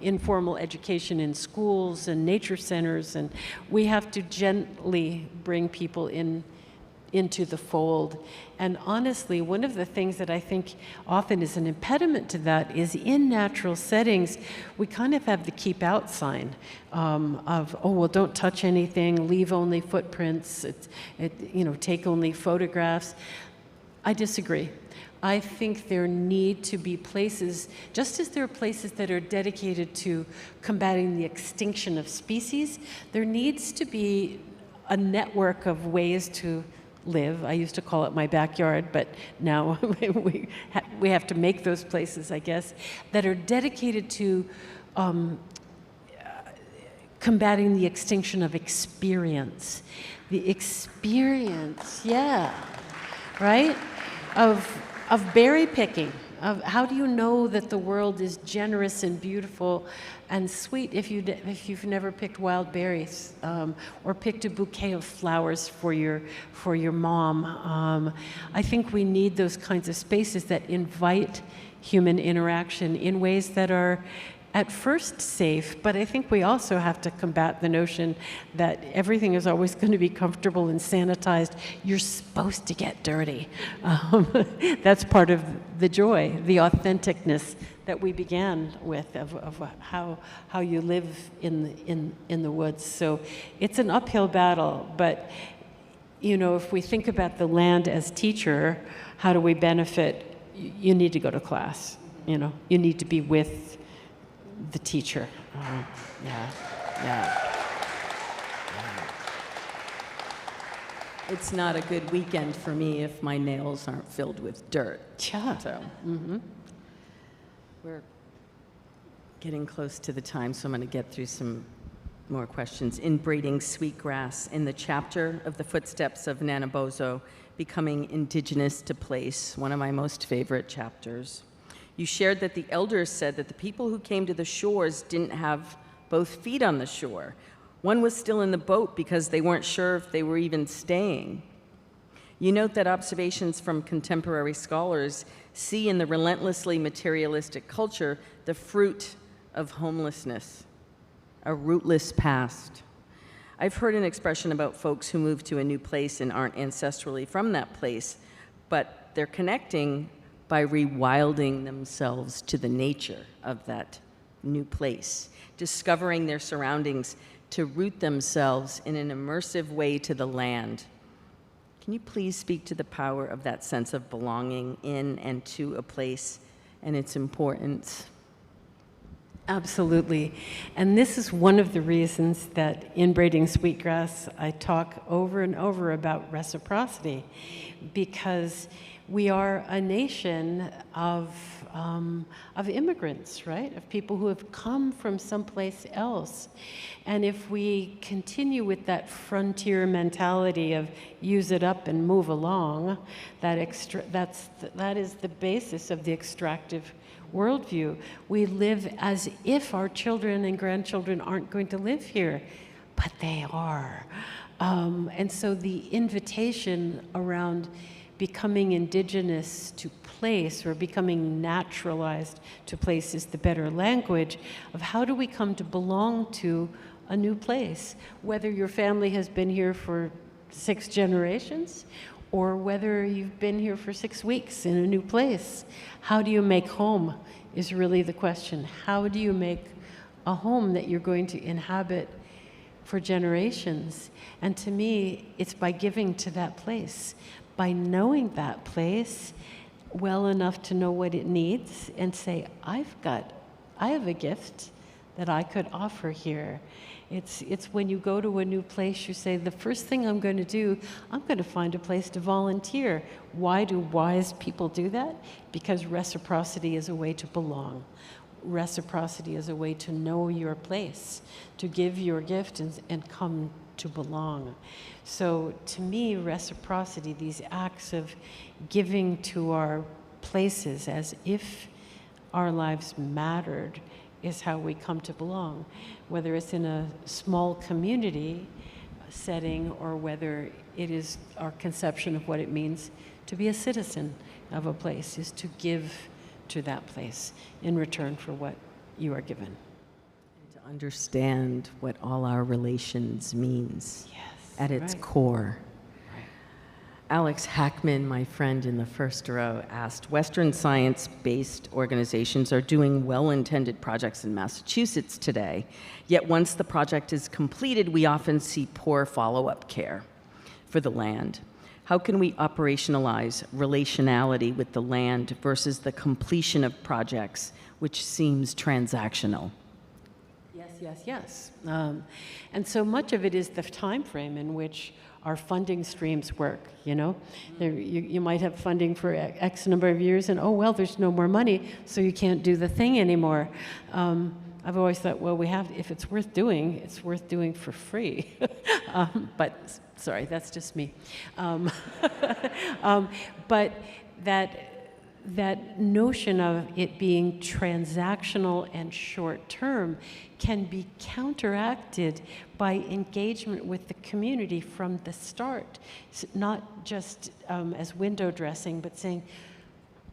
[SPEAKER 2] informal education in schools and nature centers, and we have to gently bring people into the fold. And honestly, one of the things that I think often is an impediment to that is in natural settings, we kind of have the keep out sign of, oh, well, don't touch anything, leave only footprints, take only photographs. I disagree. I think there need to be places, just as there are places that are dedicated to combating the extinction of species, there needs to be a network of ways to live. I used to call it my backyard, but now we have to make those places, I guess, that are dedicated to combating the extinction of experience. The experience, yeah, right? Of berry picking. Of how do you know that the world is generous and beautiful and sweet if you've never picked wild berries or picked a bouquet of flowers for your mom? I think we need those kinds of spaces that invite human interaction in ways that are at first safe, but I think we also have to combat the notion that everything is always going to be comfortable and sanitized. You're supposed to get dirty. That's part of the joy, the authenticness that we began with of how you live in the woods. So it's an uphill battle, but if we think about the land as teacher, how do we benefit? You need to go to class. You need to be with the teacher. Yeah.
[SPEAKER 3] It's not a good weekend for me if my nails aren't filled with dirt.
[SPEAKER 2] Yeah.
[SPEAKER 3] So, we're getting close to the time, so I'm going to get through some more questions. In Braiding Sweetgrass, in the chapter of the footsteps of Nanabozo, Becoming Indigenous to Place, one of my most favorite chapters, you shared that the elders said that the people who came to the shores didn't have both feet on the shore. One was still in the boat because they weren't sure if they were even staying. You note that observations from contemporary scholars see in the relentlessly materialistic culture the fruit of homelessness, a rootless past. I've heard an expression about folks who move to a new place and aren't ancestrally from that place, but they're connecting by rewilding themselves to the nature of that new place, discovering their surroundings to root themselves in an immersive way to the land. Can you please speak to the power of that sense of belonging in and to a place and its importance?
[SPEAKER 2] Absolutely. And this is one of the reasons that in Braiding Sweetgrass, I talk over and over about reciprocity, because we are a nation of immigrants, right? Of people who have come from someplace else. And if we continue with that frontier mentality of use it up and move along, that is the basis of the extractive worldview. We live as if our children and grandchildren aren't going to live here, but they are. And so the invitation around becoming indigenous to place, or becoming naturalized to place is the better language of how do we come to belong to a new place, whether your family has been here for 6 generations or whether you've been here for 6 weeks in a new place. How do you make home is really the question. How do you make a home that you're going to inhabit for generations? And to me, it's by giving to that place, by knowing that place well enough to know what it needs and say, I have a gift that I could offer here. It's when you go to a new place, you say, the first thing I'm going to do, I'm going to find a place to volunteer. Why do wise people do that? Because reciprocity is a way to belong. Reciprocity is a way to know your place, to give your gift and come to belong. So to me, reciprocity, these acts of giving to our places as if our lives mattered, is how we come to belong, whether it's in a small community setting or whether it is our conception of what it means to be a citizen of a place, is to give to that place in return for what you are given.
[SPEAKER 3] And to understand what all our relations means at its
[SPEAKER 2] right.
[SPEAKER 3] core. Alex Hackman, my friend in the first row, asked, Western science-based organizations are doing well-intended projects in Massachusetts today, yet once the project is completed, we often see poor follow-up care for the land. How can we operationalize relationality with the land versus the completion of projects, which seems transactional?
[SPEAKER 2] Yes. And so much of it is the time frame in which our funding streams work, you know? You might have funding for X number of years and, oh, well, there's no more money, so you can't do the thing anymore. I've always thought, well, if it's worth doing for free. But, sorry, that's just me. But that notion of it being transactional and short-term can be counteracted by engagement with the community from the start. So not just as window dressing, but saying,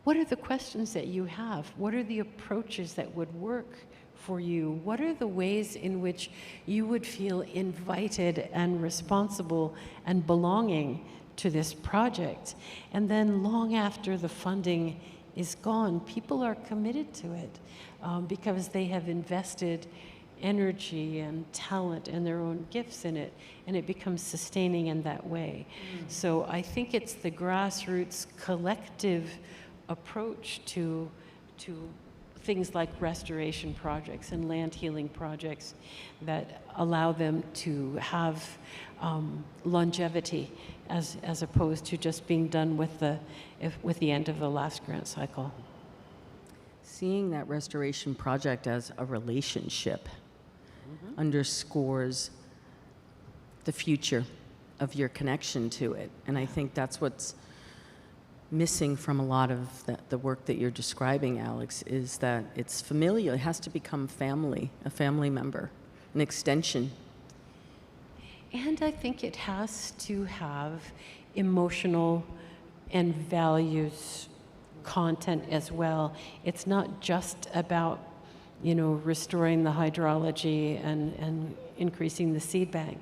[SPEAKER 2] what are the questions that you have? What are the approaches that would work for you? What are the ways in which you would feel invited and responsible and belonging to this project? And then long after the funding is gone, people are committed to it because they have invested energy and talent and their own gifts in it, and it becomes sustaining in that way. So I think it's the grassroots collective approach to things like restoration projects and land healing projects that allow them to have longevity as opposed to just being done with the end of the last grant cycle.
[SPEAKER 3] Seeing that restoration project as a relationship underscores the future of your connection to it. And I think that's what's missing from a lot of the work that you're describing, Alex, is that it's familial. It has to become family, a family member, an extension.
[SPEAKER 2] And I think it has to have emotional and values content as well. It's not just about, restoring the hydrology and increasing the seed bank.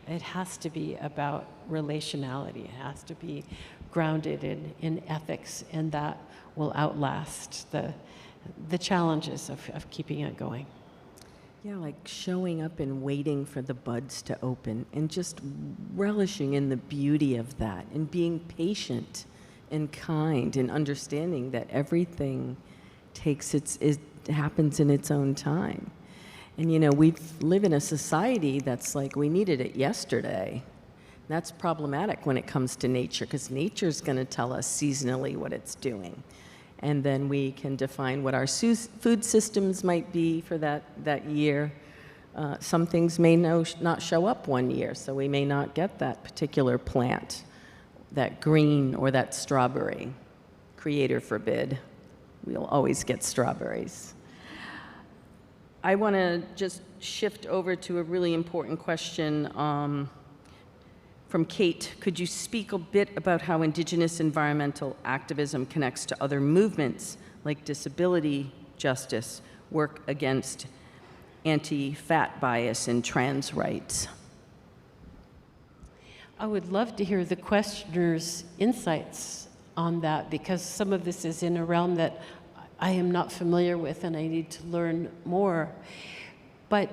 [SPEAKER 2] It has to be about relationality. It has to be grounded in ethics, and that will outlast the challenges of keeping it going.
[SPEAKER 3] Yeah, like showing up and waiting for the buds to open and just relishing in the beauty of that and being patient and kind and understanding that everything it happens in its own time. And we live in a society that's like, we needed it yesterday. That's problematic when it comes to nature, because nature's going to tell us seasonally what it's doing. And then we can define what our food systems might be for that year. Some things may not show up one year, so we may not get that particular plant, that green or that strawberry. Creator forbid. We'll always get strawberries. I want to just shift over to a really important question. From Kate, could you speak a bit about how Indigenous environmental activism connects to other movements like disability justice, work against anti-fat bias and trans rights?
[SPEAKER 2] I would love to hear the questioner's insights on that, because some of this is in a realm that I am not familiar with and I need to learn more. But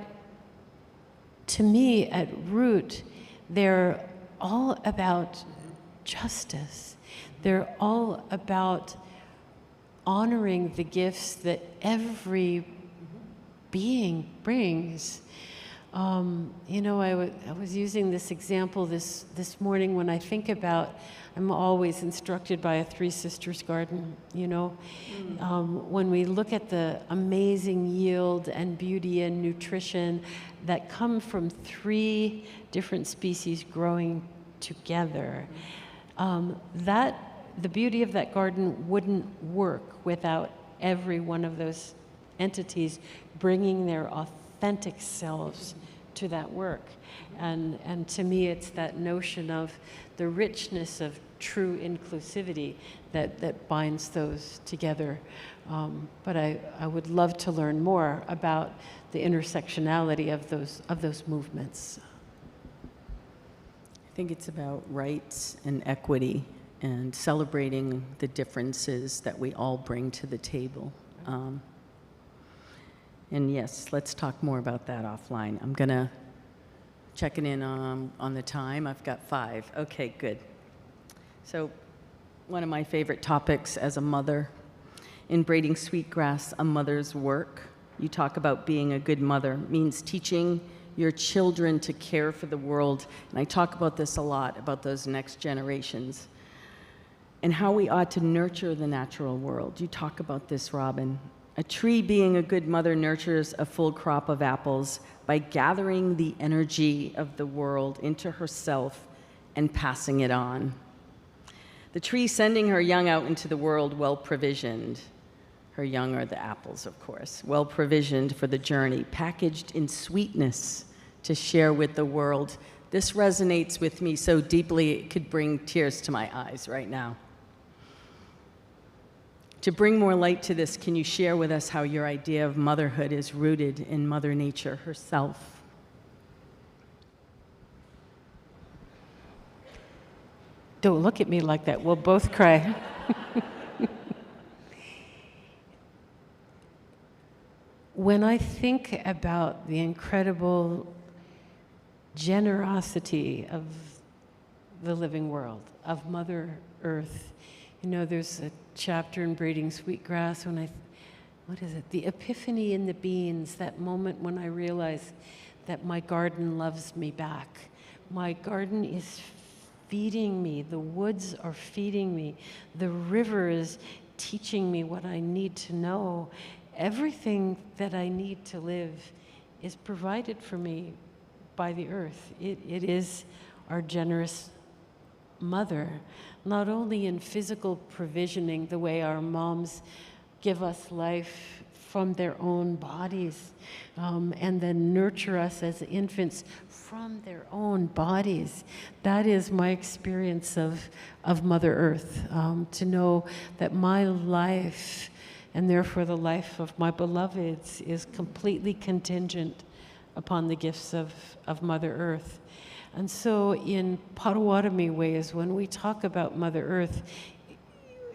[SPEAKER 2] to me, at root, they're all about justice. They're all about honoring the gifts that every being brings. You know, I was using this example this morning when I think about, I'm always instructed by a Three Sisters garden, you know. When we look at the amazing yield and beauty and nutrition that come from 3 different species growing together, the beauty of that garden wouldn't work without every one of those entities bringing their authentic selves to that work. And to me, it's that notion of the richness of true inclusivity that binds those together. But I would love to learn more about the intersectionality of those movements.
[SPEAKER 3] I think it's about rights and equity and celebrating the differences that we all bring to the table. And yes, let's talk more about that offline. I'm gonna check it in on the time. I've got 5. Okay, good. So one of my favorite topics as a mother, in Braiding Sweetgrass, A Mother's Work, you talk about being a good mother means teaching your children to care for the world. And I talk about this a lot, about those next generations, and how we ought to nurture the natural world. You talk about this, Robin. A tree being a good mother nurtures a full crop of apples by gathering the energy of the world into herself and passing it on. The tree sending her young out into the world well provisioned. Her young are the apples, of course, well provisioned for the journey, packaged in sweetness to share with the world. This resonates with me so deeply it could bring tears to my eyes right now. To bring more light to this, can you share with us how your idea of motherhood is rooted in Mother Nature herself?
[SPEAKER 2] Don't look at me like that, we'll both cry. When I think about the incredible generosity of the living world, of Mother Earth, you know, there's a chapter in Braiding Sweetgrass when what is it? The epiphany in the beans, that moment when I realize that my garden loves me back. My garden is feeding me. The woods are feeding me. The river is teaching me what I need to know. Everything that I need to live is provided for me by the earth. It is our generous mother, not only in physical provisioning, the way our moms give us life from their own bodies, and then nurture us as infants from their own bodies. That is my experience of Mother Earth, to know that my life, and therefore the life of my beloveds, is completely contingent upon the gifts of Mother Earth. And so in Potawatomi ways, when we talk about Mother Earth,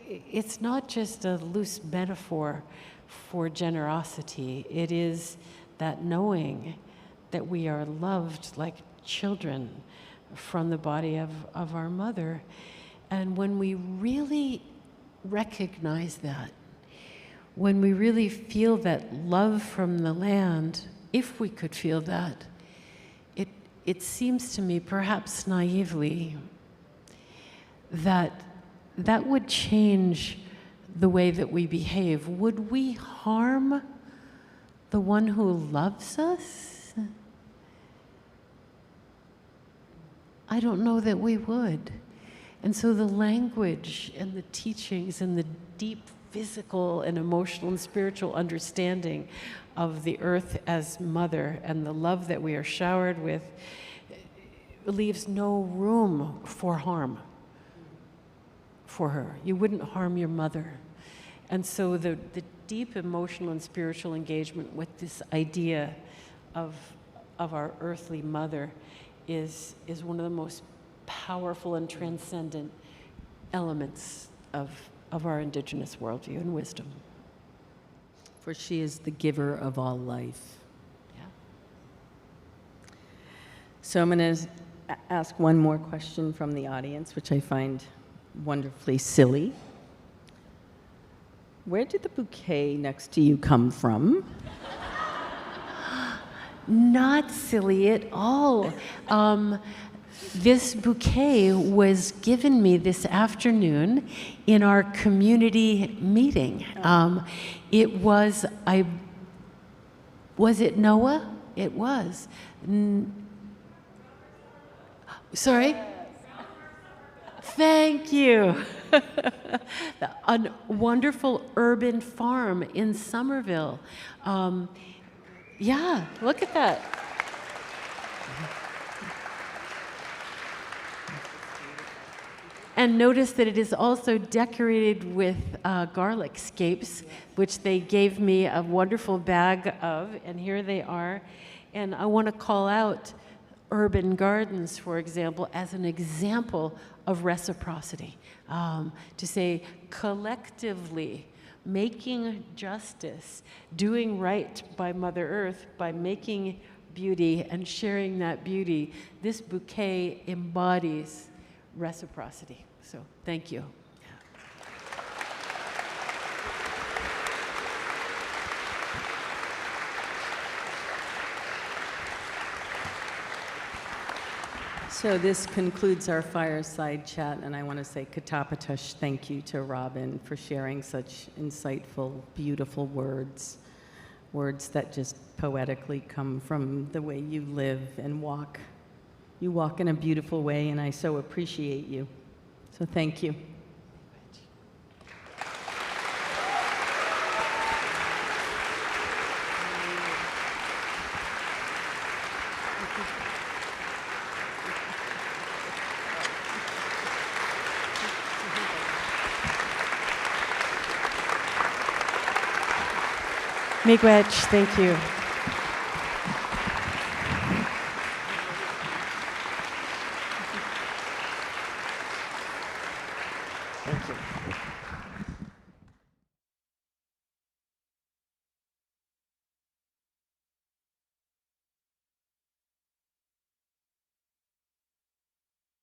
[SPEAKER 2] it's not just a loose metaphor for generosity. It is that knowing that we are loved like children from the body of our mother. And when we really recognize that, when we really feel that love from the land, if we could feel that, it seems to me, perhaps naively, that would change the way that we behave. Would we harm the one who loves us? I don't know that we would. And so the language and the teachings and the deep physical and emotional and spiritual understanding of the earth as mother and the love that we are showered with leaves no room for harm for her. You wouldn't harm your mother. And so the deep emotional and spiritual engagement with this idea of our earthly mother is one of the most powerful and transcendent elements of our Indigenous worldview and wisdom.
[SPEAKER 3] For she is the giver of all life.
[SPEAKER 2] Yeah.
[SPEAKER 3] So I'm going to ask one more question from the audience, which I find wonderfully silly. Where did the bouquet next to you come from?
[SPEAKER 2] Not silly at all. This bouquet was given me this afternoon in our community meeting. It was, was it Noah? It was. Sorry? Thank you. A wonderful urban farm in Somerville. Yeah, look at that. And notice that it is also decorated with garlic scapes, which they gave me a wonderful bag of, and here they are. And I want to call out urban gardens, for example, as an example of reciprocity. To say collectively, making justice, doing right by Mother Earth, by making beauty and sharing that beauty, this bouquet embodies reciprocity. So thank you.
[SPEAKER 3] So this concludes our fireside chat, and I want to say katapatash thank you to Robin for sharing such insightful, beautiful words, words that just poetically come from the way you live and walk. You walk in a beautiful way, and I so appreciate you. So thank you.
[SPEAKER 2] Miigwech, thank you.